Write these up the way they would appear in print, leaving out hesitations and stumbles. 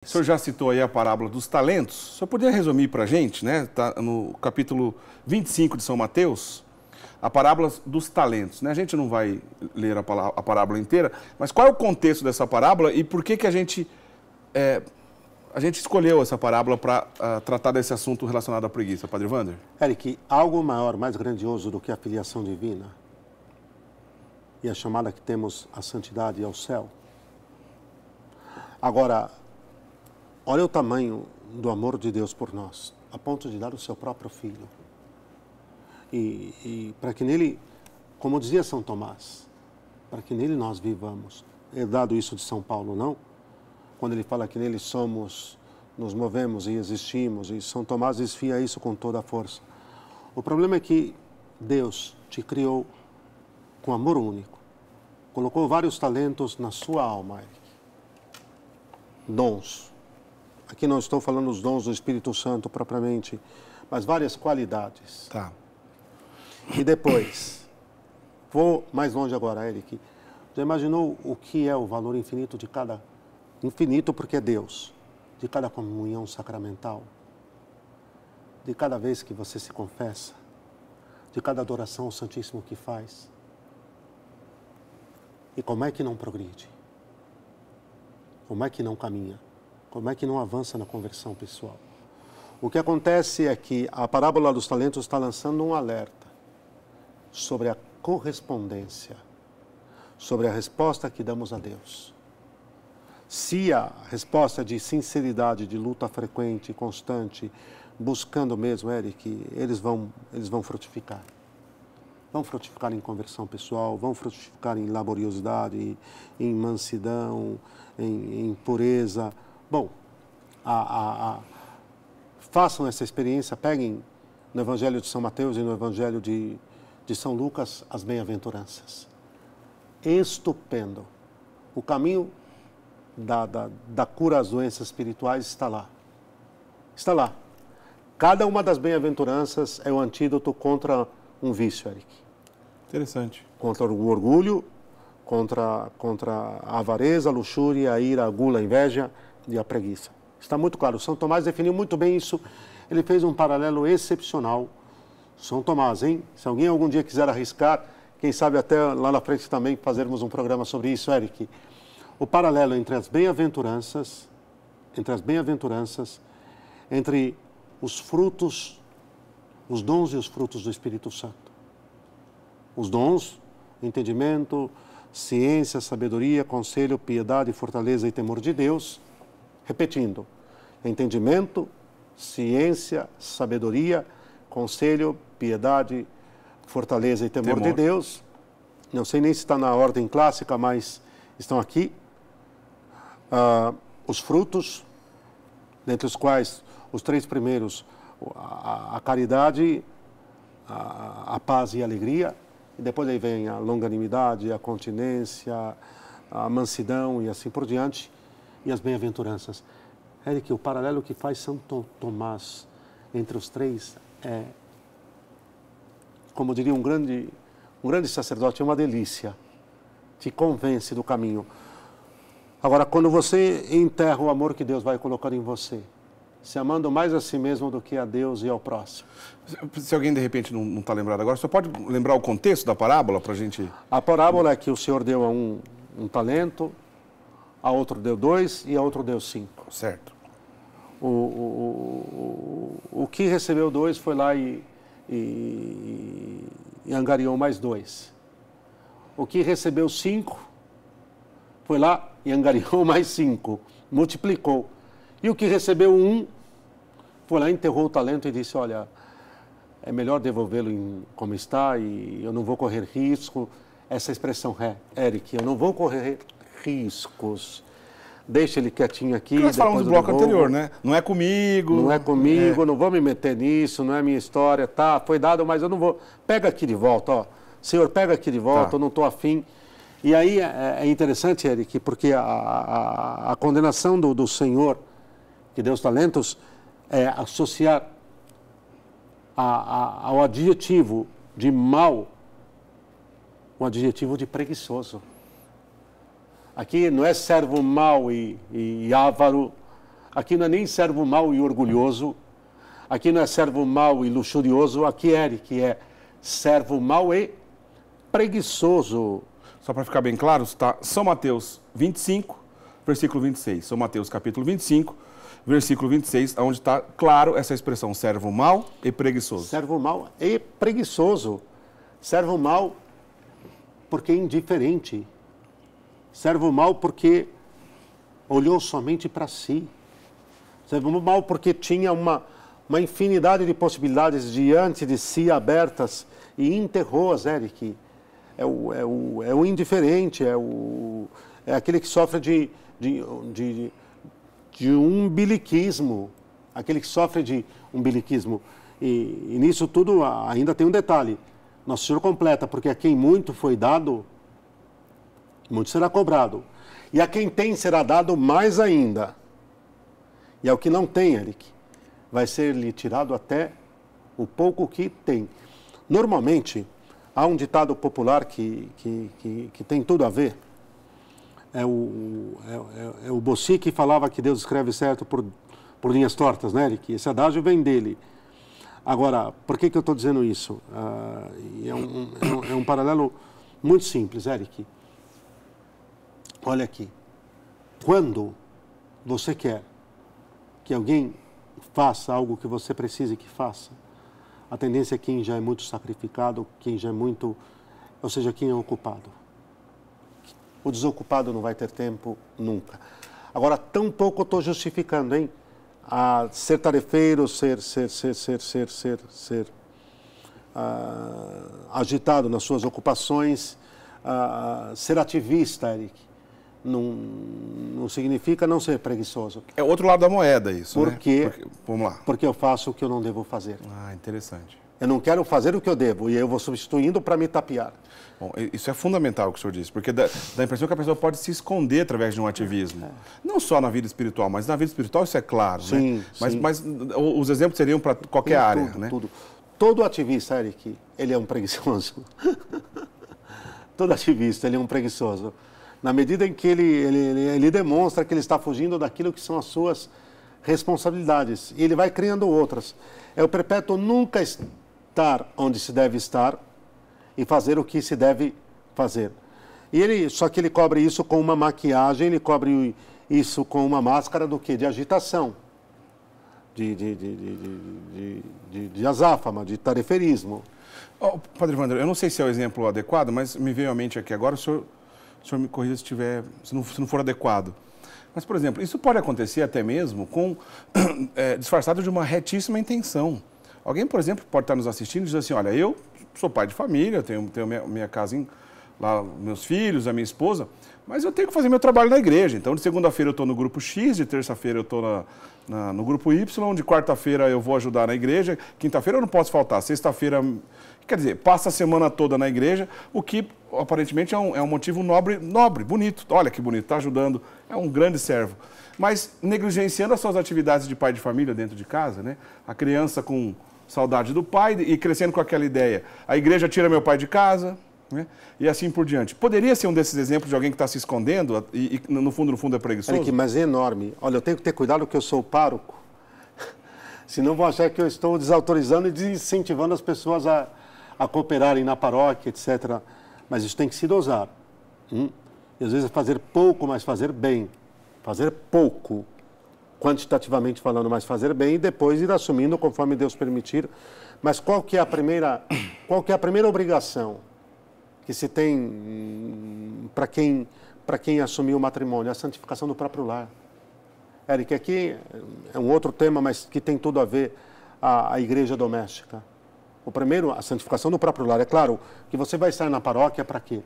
O senhor já citou aí a parábola dos talentos. O senhor poderia resumir para a gente, né? Está no capítulo 25 de São Mateus, a parábola dos talentos, né? A gente não vai ler a parábola inteira, mas qual é o contexto dessa parábola e por que a gente escolheu essa parábola para tratar desse assunto relacionado à preguiça, Padre Wander? Eric, algo maior, mais grandioso do que a filiação divina e a chamada que temos à santidade e ao céu. Agora, olha o tamanho do amor de Deus por nós, a ponto de dar o seu próprio Filho. E para que nele, como dizia São Tomás, para que nele nós vivamos. É dado isso de São Paulo, não? Quando ele fala que nele somos, nos movemos e existimos, e São Tomás desfia isso com toda a força. O problema é que Deus te criou com amor único, colocou vários talentos na sua alma, Eric. Dons. Aqui não estou falando dos dons do Espírito Santo propriamente, mas várias qualidades. Tá. E depois, vou mais longe agora, Eric. Já imaginou o que é o valor infinito de cada... Infinito porque é Deus. De cada comunhão sacramental. De cada vez que você se confessa. De cada adoração ao Santíssimo que faz. E como é que não progride? Como é que não caminha? Como é que não avança na conversão pessoal? O que acontece é que a parábola dos talentos está lançando um alerta sobre a correspondência, sobre a resposta que damos a Deus. Se a resposta de sinceridade, de luta frequente, constante, buscando mesmo, Eric, eles vão frutificar. Vão frutificar em conversão pessoal, vão frutificar em laboriosidade, em mansidão, em pureza. Bom, façam essa experiência, peguem no Evangelho de São Mateus e no Evangelho de São Lucas as bem-aventuranças. Estupendo. O caminho da cura às doenças espirituais está lá. Está lá. Cada uma das bem-aventuranças é o antídoto contra um vício, Eric. Interessante. Contra o orgulho, contra a avareza, a luxúria, a ira, a gula, a inveja e a preguiça. Está muito claro. São Tomás definiu muito bem isso. Ele fez um paralelo excepcional. São Tomás, hein? Se alguém algum dia quiser arriscar, quem sabe até lá na frente também fazermos um programa sobre isso, Eric. O paralelo entre as bem-aventuranças, entre os frutos, os dons e os frutos do Espírito Santo. Os dons, entendimento, ciência, sabedoria, conselho, piedade, fortaleza e temor de Deus. Repetindo, entendimento, ciência, sabedoria, conselho, piedade, fortaleza e temor de Deus. Não sei nem se está na ordem clássica, mas estão aqui. Os frutos, dentre os quais os três primeiros, a caridade, a paz e a alegria. E depois aí vem a longanimidade, a continência, a mansidão e assim por diante. E as bem-aventuranças. Eric, o paralelo que faz São Tomás entre os três é, como diria um grande sacerdote, é uma delícia. Te convence do caminho. Agora, quando você enterra o amor que Deus vai colocando em você, se amando mais a si mesmo do que a Deus e ao próximo. Se alguém, de repente, não está lembrado agora, você pode lembrar o contexto da parábola para a gente... A parábola é que o Senhor deu a um talento, a outro deu 2 e a outro deu 5. Certo. O que recebeu 2 foi lá e angariou mais 2. O que recebeu 5 foi lá e angariou mais 5. Multiplicou. E o que recebeu 1 foi lá, enterrou o talento e disse, olha, é melhor devolvê-lo como está e eu não vou correr risco. Essa expressão é, Eric, eu não vou correr riscos. Deixa ele quietinho aqui. Nós falamos do bloco anterior, né? Não é comigo. Não é comigo, não vou me meter nisso, não é minha história, tá? Foi dado, mas eu não vou. Pega aqui de volta, ó. Senhor, pega aqui de volta, eu não estou afim. E aí é interessante, Eric, porque a condenação do Senhor, que deu os talentos, é associar ao adjetivo de mau, o adjetivo de preguiçoso. Aqui não é servo mau e avaro, Aqui não é nem servo mau e orgulhoso, aqui não é servo mau e luxurioso, aqui é Eric, é servo mau e preguiçoso. Só para ficar bem claro, está São Mateus 25, versículo 26. São Mateus capítulo 25, versículo 26, onde está claro essa expressão, servo mau e preguiçoso. Servo mau e preguiçoso. Servo mau porque é indiferente. Servo mau porque olhou somente para si. Servo mau porque tinha uma infinidade de possibilidades diante de si abertas e enterrou-as, Eric. É o indiferente, é aquele que sofre de umbiliquismo, aquele que sofre de umbiliquismo. E nisso tudo ainda tem um detalhe. Nosso Senhor completa, porque a quem muito foi dado, muito será cobrado. E a quem tem será dado mais ainda. E ao que não tem, Eric, vai ser-lhe tirado até o pouco que tem. Normalmente, há um ditado popular que tem tudo a ver. É o Bossi que falava que Deus escreve certo por linhas tortas, né, Eric? Esse adágio vem dele. Agora, por que eu estou dizendo isso? É um paralelo muito simples, Eric. Olha aqui. Quando você quer que alguém faça algo que você precise que faça, a tendência é quem já é muito sacrificado, quem já é muito... Ou seja, quem é ocupado. O desocupado não vai ter tempo nunca. Agora, tão pouco eu estou justificando, hein? A ser tarefeiro, ser agitado nas suas ocupações, ser ativista, Eric, não significa não ser preguiçoso. É outro lado da moeda isso, porque, né? Vamos lá. Porque eu faço o que eu não devo fazer. Ah, interessante. Eu não quero fazer o que eu devo e eu vou substituindo para me tapear. Bom, isso é fundamental o que o senhor disse, porque dá a impressão que a pessoa pode se esconder através de um ativismo. Não só na vida espiritual, mas na vida espiritual isso é claro, sim, né? Sim. Mas os exemplos seriam para qualquer área, né? Tudo. Todo ativista, Eric, ele é um preguiçoso. Todo ativista, ele é um preguiçoso. Na medida em que ele demonstra que ele está fugindo daquilo que são as suas responsabilidades. E ele vai criando outras. É o perpétuo nunca estar onde se deve estar e fazer o que se deve fazer. Só que ele cobre isso com uma maquiagem, ele cobre isso com uma máscara do quê? De agitação, de azáfama, de tareferismo. Oh, Padre Wander, eu não sei se é o exemplo adequado, mas me veio à mente aqui agora, o senhor me corrija se não for adequado. Mas, por exemplo, isso pode acontecer até mesmo disfarçado de uma retíssima intenção. Alguém, por exemplo, pode estar nos assistindo e dizer assim, olha, eu sou pai de família, tenho minha casa lá, meus filhos, a minha esposa, mas eu tenho que fazer meu trabalho na igreja. Então, de segunda-feira eu estou no grupo X, de terça-feira eu estou no grupo Y, de quarta-feira eu vou ajudar na igreja, quinta-feira eu não posso faltar, sexta-feira... Quer dizer, passa a semana toda na igreja, o que aparentemente é um motivo nobre, bonito. Olha que bonito, está ajudando, é um grande servo. Mas negligenciando as suas atividades de pai de família dentro de casa, né? A criança com saudade do pai e crescendo com aquela ideia. A igreja tira meu pai de casa, né? E assim por diante. Poderia ser um desses exemplos de alguém que está se escondendo e no fundo é preguiçoso? Olha aqui, mas é enorme. Olha, eu tenho que ter cuidado que eu sou pároco. Senão vão achar que eu estou desautorizando e desincentivando as pessoas a cooperarem na paróquia, etc. Mas isso tem que se dosar. E às vezes fazer pouco, mas fazer bem. Fazer pouco, quantitativamente falando, mas fazer bem, e depois ir assumindo conforme Deus permitir. Mas qual que é a primeira obrigação que se tem para quem assumiu o matrimônio? A santificação do próprio lar. Eric, aqui é um outro tema, mas que tem tudo a ver a igreja doméstica. O primeiro, a santificação do próprio lar. É claro que você vai estar na paróquia para quê?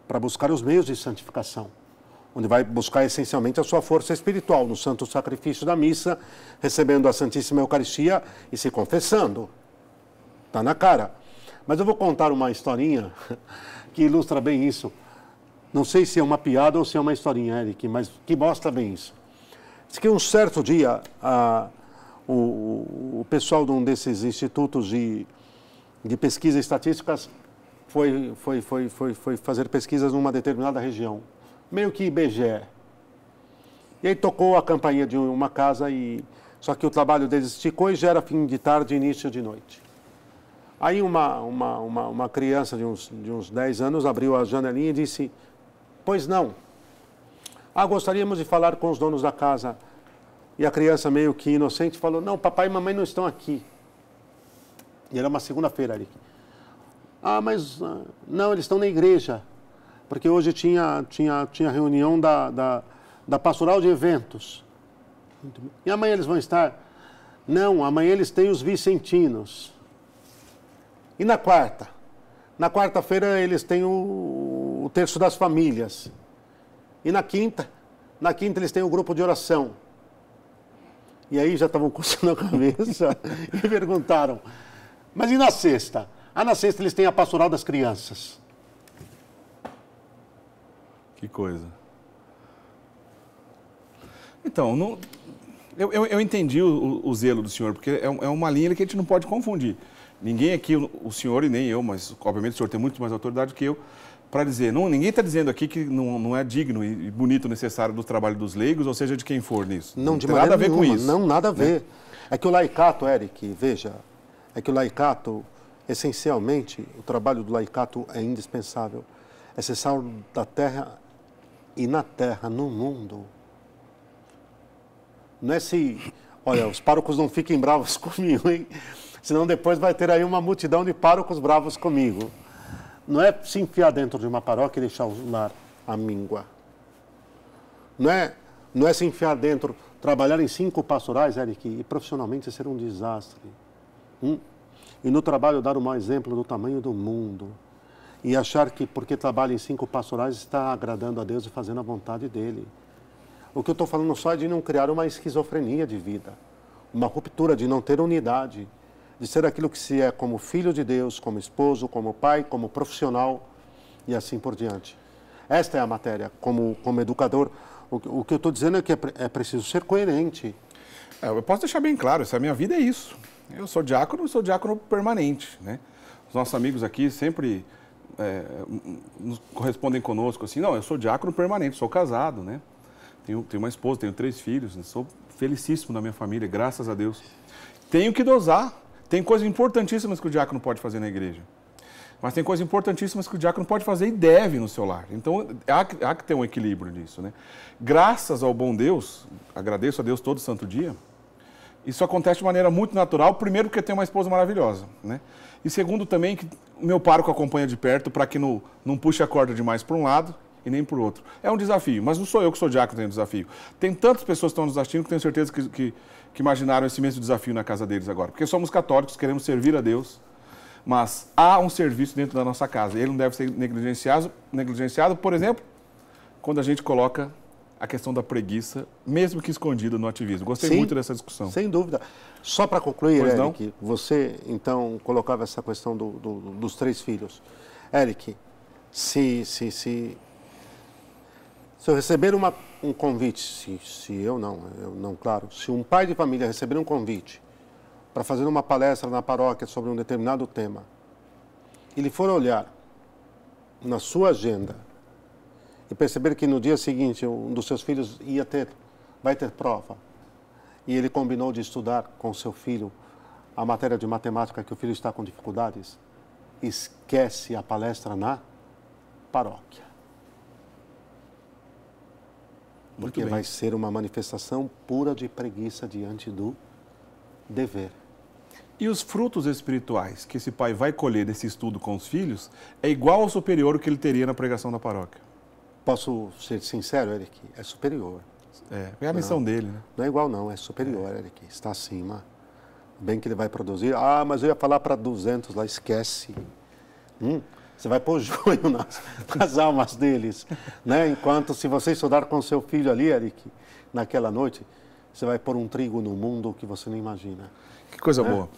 Para buscar os meios de santificação, onde vai buscar essencialmente a sua força espiritual, no santo sacrifício da missa, recebendo a Santíssima Eucaristia e se confessando. Está na cara. Mas eu vou contar uma historinha que ilustra bem isso. Não sei se é uma piada ou se é uma historinha, Eric, mas que mostra bem isso. Diz que um certo dia, o pessoal de um desses institutos de pesquisa estatísticas foi fazer pesquisas numa determinada região, meio que IBGE. E aí tocou a campainha de uma casa, só que o trabalho deles esticou e já era fim de tarde, início de noite. Aí uma criança de uns 10 anos abriu a janelinha e disse, pois não. Gostaríamos de falar com os donos da casa. E a criança, meio que inocente, falou, não, papai e mamãe não estão aqui. E era uma segunda-feira, Eric. Mas não, eles estão na igreja. Porque hoje tinha reunião da pastoral de eventos. E amanhã eles vão estar? Não, amanhã eles têm os vicentinos. E na quarta? Na quarta-feira eles têm o terço das famílias. E na quinta? Na quinta eles têm o grupo de oração. E aí já estavam coçando a cabeça e perguntaram, mas e na sexta? Na sexta eles têm a pastoral das crianças. Que coisa. Então, eu entendi o zelo do senhor, porque é uma linha que a gente não pode confundir. Ninguém aqui, o senhor e nem eu, mas obviamente o senhor tem muito mais autoridade que eu, para dizer, ninguém está dizendo aqui que não é digno e bonito, necessário do trabalho dos leigos, ou seja, de quem for nisso. Não tem nada a ver nenhuma, com isso. Não, nada a ver. Né? É que o laicato, Eric, veja, essencialmente, o trabalho do laicato é indispensável. É ser sal da terra e na terra, no mundo. Não é olha, os párocos não fiquem bravos comigo, hein? Senão depois vai ter aí uma multidão de párocos bravos comigo. Não é se enfiar dentro de uma paróquia e deixar o lar à míngua. Não é se enfiar dentro, trabalhar em 5 pastorais, Eric, e profissionalmente ser um desastre. E no trabalho dar um mau exemplo do tamanho do mundo. E achar que porque trabalha em 5 pastorais está agradando a Deus e fazendo a vontade dele. O que eu estou falando só é de não criar uma esquizofrenia de vida. Uma ruptura, de não ter unidade. De ser aquilo que se é como filho de Deus, como esposo, como pai, como profissional e assim por diante. Esta é a matéria. Como educador, o que eu estou dizendo é que é preciso ser coerente. Eu posso deixar bem claro, essa minha vida é isso. Eu sou diácono permanente, né? Os nossos amigos aqui sempre nos correspondem conosco assim, não, eu sou diácono permanente, sou casado, né? Tenho uma esposa, tenho 3 filhos, né? Sou felicíssimo na minha família, graças a Deus. Tenho que dosar. Tem coisas importantíssimas que o diácono pode fazer na igreja. Mas tem coisas importantíssimas que o diácono pode fazer e deve no seu lar. Então, há que ter um equilíbrio nisso, né? Graças ao bom Deus, agradeço a Deus todo santo dia, isso acontece de maneira muito natural, primeiro porque tenho uma esposa maravilhosa, né? E segundo também que o meu pároco acompanha de perto para que não puxe a corda demais para um lado e nem para o outro. É um desafio, mas não sou eu que sou diácono que tenho desafio. Tem tantas pessoas que estão nos assistindo que tenho certeza que imaginaram esse mesmo desafio na casa deles agora. Porque somos católicos, queremos servir a Deus, mas há um serviço dentro da nossa casa. Ele não deve ser negligenciado, por exemplo, quando a gente coloca a questão da preguiça, mesmo que escondida no ativismo. Gostei muito dessa discussão. Sem dúvida. Só para concluir, Eric, você então colocava essa questão dos 3 filhos. Eric, se eu receber um convite, eu não, claro, se um pai de família receber um convite para fazer uma palestra na paróquia sobre um determinado tema, ele for olhar na sua agenda e perceber que no dia seguinte um dos seus filhos vai ter prova, e ele combinou de estudar com seu filho a matéria de matemática que o filho está com dificuldades, esquece a palestra na paróquia. Porque vai ser uma manifestação pura de preguiça diante do dever. E os frutos espirituais que esse pai vai colher desse estudo com os filhos é igual ao superior que ele teria na pregação da paróquia? Posso ser sincero, Eric? É superior. É a missão dele, né? Não é igual não, é superior, Eric. Está acima. Bem que ele vai produzir. Mas eu ia falar para 200 lá, esquece. Você vai pôr joio nas almas deles, né? Enquanto, se você estudar com seu filho ali, Eric, naquela noite, você vai pôr um trigo no mundo que você não imagina. Que coisa boa.